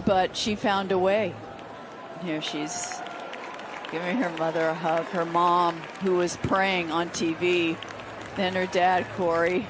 but she found a way. Here she's giving her mother a hug, her mom, who was praying on TV, then her dad, Corey.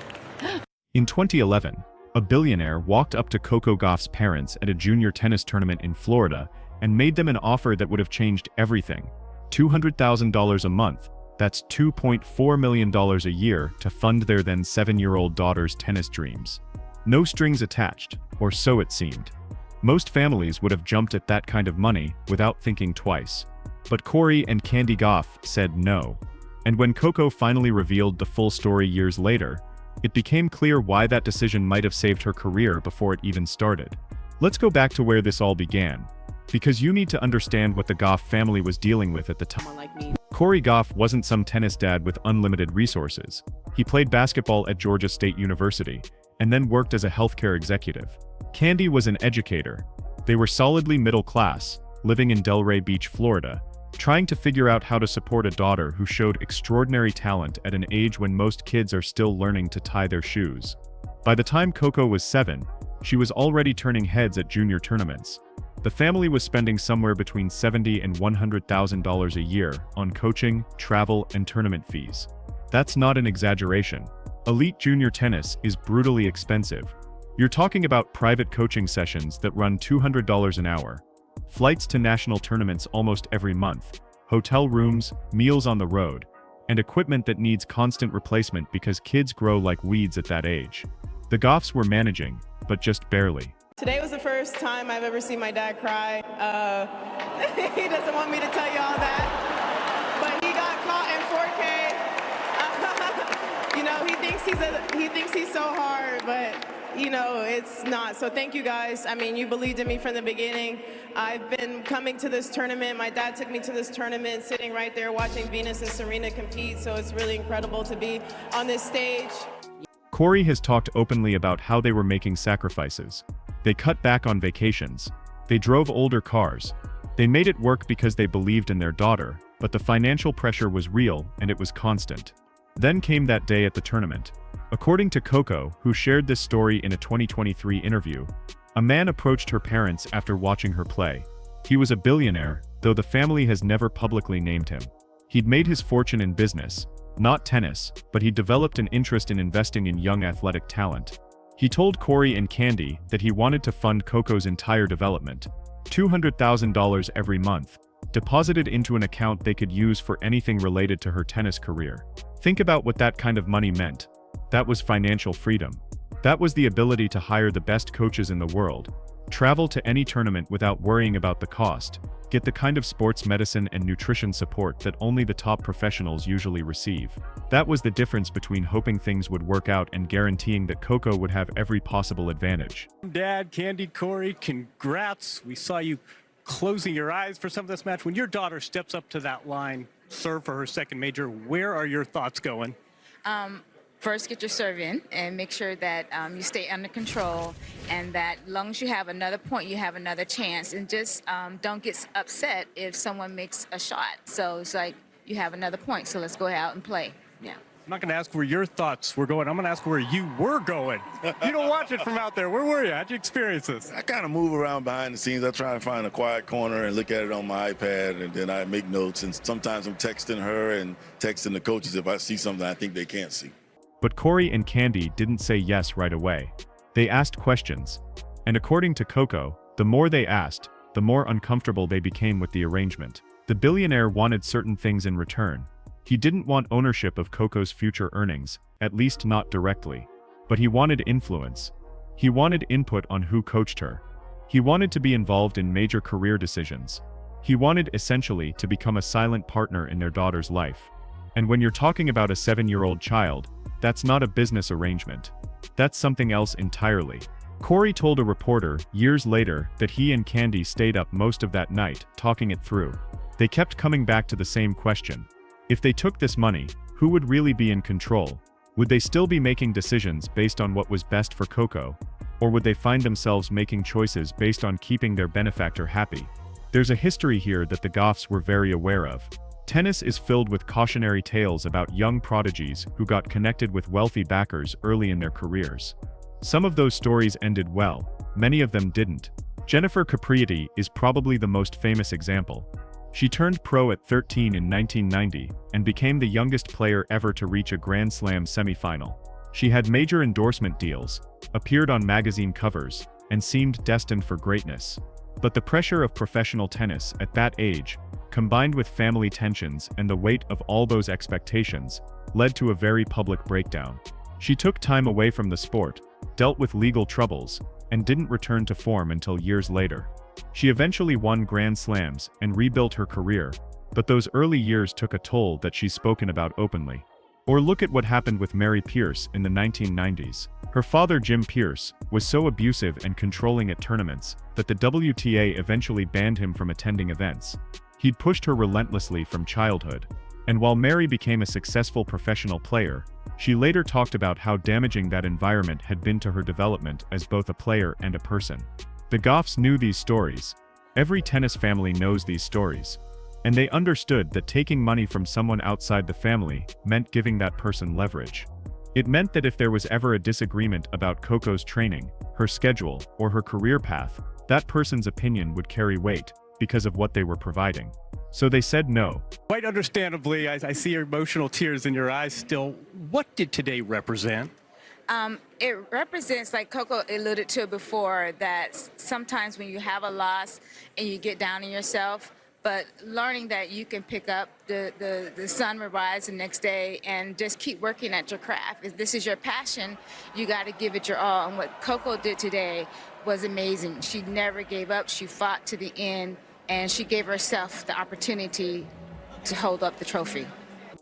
In 2011, a billionaire walked up to Coco Gauff's parents at a junior tennis tournament in Florida and made them an offer that would have changed everything. $200,000 a month, that's $2.4 million a year, to fund their then 7-year-old daughter's tennis dreams. No strings attached, or so it seemed. Most families would have jumped at that kind of money without thinking twice. But Corey and Candi Gauff said no. And when Coco finally revealed the full story years later, it became clear why that decision might have saved her career before it even started. Let's go back to where this all began, because you need to understand what the Gauff family was dealing with at the time. Corey Gauff wasn't some tennis dad with unlimited resources. He played basketball at Georgia State University, and then worked as a healthcare executive. Candi was an educator. They were solidly middle class, living in Delray Beach, Florida, trying to figure out how to support a daughter who showed extraordinary talent at an age when most kids are still learning to tie their shoes. By the time Coco was 7, she was already turning heads at junior tournaments. The family was spending somewhere between $70,000 and $100,000 a year on coaching, travel, and tournament fees. That's not an exaggeration. Elite junior tennis is brutally expensive. You're talking about private coaching sessions that run $200 an hour, flights to national tournaments almost every month, hotel rooms, meals on the road, and equipment that needs constant replacement because kids grow like weeds at that age. The Gauffs were managing, but just barely. Today was the first time I've ever seen my dad cry. He doesn't want me to tell you all that, but he got caught in 4K. You know, he thinks he's so hard, but you know, it's not. So thank you guys. I mean, you believed in me from the beginning. I've been coming to this tournament. My dad took me to this tournament, sitting right there watching Venus and Serena compete. So it's really incredible to be on this stage. Corey has talked openly about how they were making sacrifices. They cut back on vacations. They drove older cars. They made it work because they believed in their daughter, but the financial pressure was real and it was constant. Then came that day at the tournament. According to Coco, who shared this story in a 2023 interview, a man approached her parents after watching her play. He was a billionaire, though the family has never publicly named him. He'd made his fortune in business, not tennis, but he developed an interest in investing in young athletic talent. He told Corey and Candi that he wanted to fund Coco's entire development, $200,000 every month, deposited into an account they could use for anything related to her tennis career. Think about what that kind of money meant. That was financial freedom. That was the ability to hire the best coaches in the world, travel to any tournament without worrying about the cost, get the kind of sports medicine and nutrition support that only the top professionals usually receive. That was the difference between hoping things would work out and guaranteeing that Coco would have every possible advantage. Dad, Candi, Corey, congrats. We saw you closing your eyes for some of this match. When your daughter steps up to that line, serve for her second major, where are your thoughts going? First, get your serve in and make sure that you stay under control, and that as long as you have another point, you have another chance. And just don't get upset if someone makes a shot. So it's like you have another point, so let's go out and play. Yeah. I'm not going to ask where your thoughts were going. I'm going to ask where you were going. You don't watch it from out there. Where were you? How'd you experience this? I kind of move around behind the scenes. I try and find a quiet corner and look at it on my iPad, and then I make notes. And sometimes I'm texting her and texting the coaches if I see something I think they can't see. But Corey and Candi didn't say yes right away. They asked questions. And according to Coco, the more they asked, the more uncomfortable they became with the arrangement. The billionaire wanted certain things in return. He didn't want ownership of Coco's future earnings, at least not directly. But he wanted influence. He wanted input on who coached her. He wanted to be involved in major career decisions. He wanted essentially to become a silent partner in their daughter's life. And when you're talking about a 7-year-old child, that's not a business arrangement. That's something else entirely. Corey told a reporter years later that he and Candi stayed up most of that night, talking it through. They kept coming back to the same question. If they took this money, who would really be in control? Would they still be making decisions based on what was best for Coco? Or would they find themselves making choices based on keeping their benefactor happy? There's a history here that the Gauffs were very aware of. Tennis is filled with cautionary tales about young prodigies who got connected with wealthy backers early in their careers. Some of those stories ended well, many of them didn't. Jennifer Capriati is probably the most famous example. She turned pro at 13 in 1990 and became the youngest player ever to reach a Grand Slam semifinal. She had major endorsement deals, appeared on magazine covers, and seemed destined for greatness. But the pressure of professional tennis at that age, combined with family tensions and the weight of all those expectations, led to a very public breakdown. She took time away from the sport, dealt with legal troubles, and didn't return to form until years later. She eventually won Grand Slams and rebuilt her career, but those early years took a toll that she's spoken about openly. Or look at what happened with Mary Pierce in the 1990s. Her father, Jim Pierce, was so abusive and controlling at tournaments that the WTA eventually banned him from attending events. He'd pushed her relentlessly from childhood. And while Mary became a successful professional player, she later talked about how damaging that environment had been to her development as both a player and a person. The Gauffs knew these stories. Every tennis family knows these stories. And they understood that taking money from someone outside the family meant giving that person leverage. It meant that if there was ever a disagreement about Coco's training, her schedule, or her career path, that person's opinion would carry weight because of what they were providing. So they said no. Quite understandably, I see your emotional tears in your eyes still. What did today represent? It represents, like Coco alluded to before, that sometimes when you have a loss and you get down on yourself, but learning that you can pick up the sun will rise the next day and just keep working at your craft. If this is your passion, you got to give it your all. And what Coco did today was amazing. She never gave up. She fought to the end, and she gave herself the opportunity to hold up the trophy.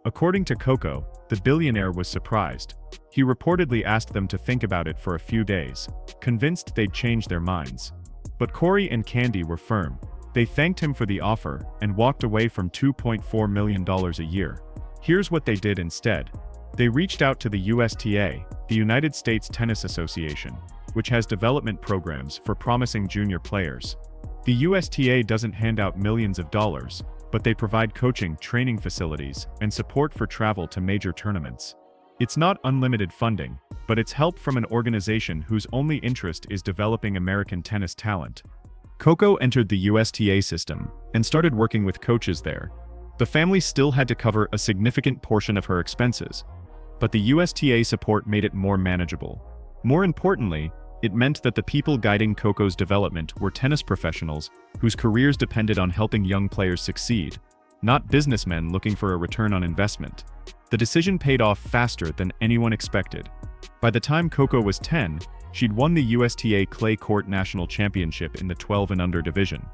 According to Coco, the billionaire was surprised. He reportedly asked them to think about it for a few days, convinced they'd change their minds. But Corey and Candi were firm. They thanked him for the offer and walked away from $2.4 million a year. Here's what they did instead. They reached out to the USTA, the United States Tennis Association, which has development programs for promising junior players. The USTA doesn't hand out millions of dollars, but they provide coaching, training facilities, and support for travel to major tournaments. It's not unlimited funding, but it's help from an organization whose only interest is developing American tennis talent. Coco entered the USTA system and started working with coaches there. The family still had to cover a significant portion of her expenses, but the USTA support made it more manageable. More importantly, it meant that the people guiding Coco's development were tennis professionals whose careers depended on helping young players succeed, not businessmen looking for a return on investment. The decision paid off faster than anyone expected. By the time Coco was 10, she'd won the USTA Clay Court National Championship in the 12 and under division.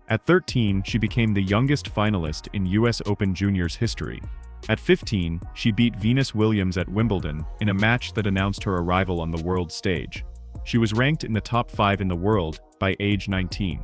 At 13, she became the youngest finalist in US Open Juniors history. At 15, she beat Venus Williams at Wimbledon in a match that announced her arrival on the world stage. She was ranked in the top 5 in the world by age 19.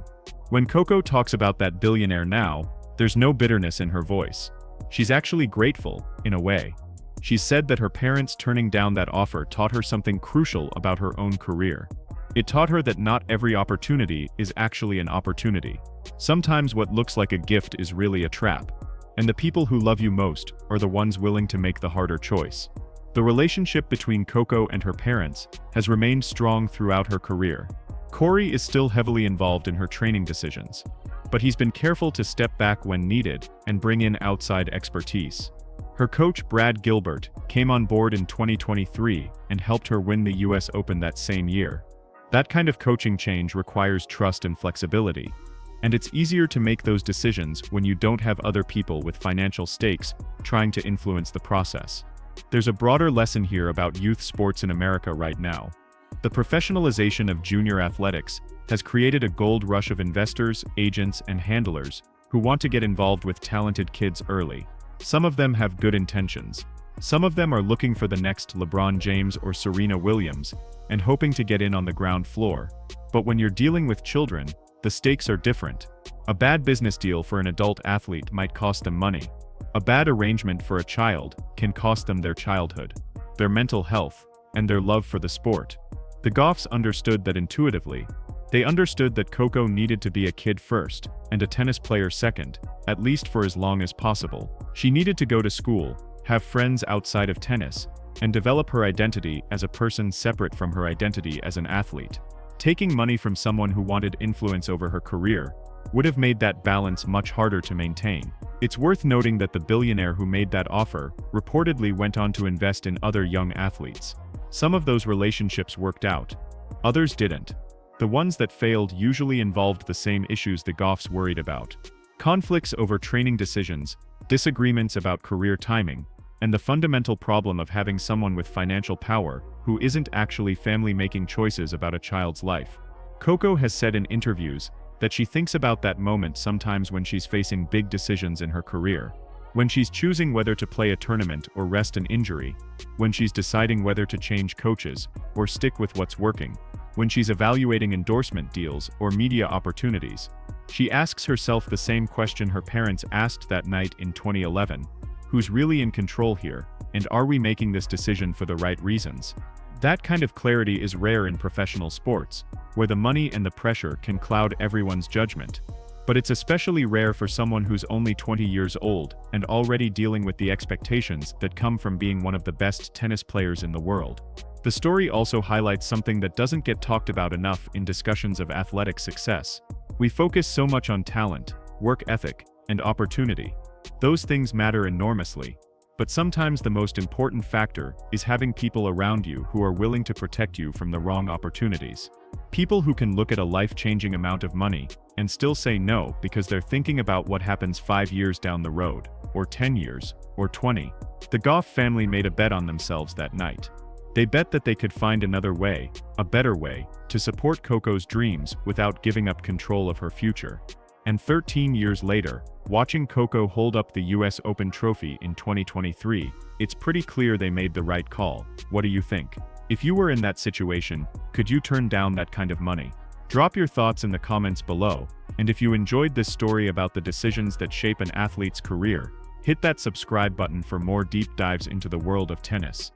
When Coco talks about that billionaire now, there's no bitterness in her voice. She's actually grateful, in a way. She said that her parents turning down that offer taught her something crucial about her own career. It taught her that not every opportunity is actually an opportunity. Sometimes what looks like a gift is really a trap. And the people who love you most are the ones willing to make the harder choice. The relationship between Coco and her parents has remained strong throughout her career. Corey is still heavily involved in her training decisions, but he's been careful to step back when needed and bring in outside expertise. Her coach, Brad Gilbert, came on board in 2023 and helped her win the US Open that same year. That kind of coaching change requires trust and flexibility, and it's easier to make those decisions when you don't have other people with financial stakes trying to influence the process. There's a broader lesson here about youth sports in America right now. The professionalization of junior athletics has created a gold rush of investors, agents, and handlers who want to get involved with talented kids early. Some of them have good intentions. Some of them are looking for the next LeBron James or Serena Williams and hoping to get in on the ground floor. But when you're dealing with children, the stakes are different. A bad business deal for an adult athlete might cost them money. A bad arrangement for a child can cost them their childhood, their mental health, and their love for the sport. The Gauffs understood that intuitively. They understood that Coco needed to be a kid first, and a tennis player second, at least for as long as possible. She needed to go to school, have friends outside of tennis, and develop her identity as a person separate from her identity as an athlete. Taking money from someone who wanted influence over her career would have made that balance much harder to maintain. It's worth noting that the billionaire who made that offer reportedly went on to invest in other young athletes. Some of those relationships worked out, others didn't. The ones that failed usually involved the same issues the Gauffs worried about: conflicts over training decisions, disagreements about career timing, and the fundamental problem of having someone with financial power who isn't actually family making choices about a child's life. Coco has said in interviews that she thinks about that moment sometimes when she's facing big decisions in her career. When she's choosing whether to play a tournament or rest an injury, when she's deciding whether to change coaches or stick with what's working, when she's evaluating endorsement deals or media opportunities. She asks herself the same question her parents asked that night in 2011. Who's really in control here, and are we making this decision for the right reasons? That kind of clarity is rare in professional sports, where the money and the pressure can cloud everyone's judgment. But it's especially rare for someone who's only 20 years old and already dealing with the expectations that come from being one of the best tennis players in the world. The story also highlights something that doesn't get talked about enough in discussions of athletic success. We focus so much on talent, work ethic, and opportunity. Those things matter enormously, but sometimes the most important factor is having people around you who are willing to protect you from the wrong opportunities. People who can look at a life-changing amount of money and still say no because they're thinking about what happens 5 years down the road, or 10 years, or 20. The Gauff family made a bet on themselves that night. They bet that they could find another way, a better way, to support Coco's dreams without giving up control of her future. And 13 years later, watching Coco hold up the US Open trophy in 2023, it's pretty clear they made the right call. What do you think? If you were in that situation, could you turn down that kind of money? Drop your thoughts in the comments below, and if you enjoyed this story about the decisions that shape an athlete's career, hit that subscribe button for more deep dives into the world of tennis.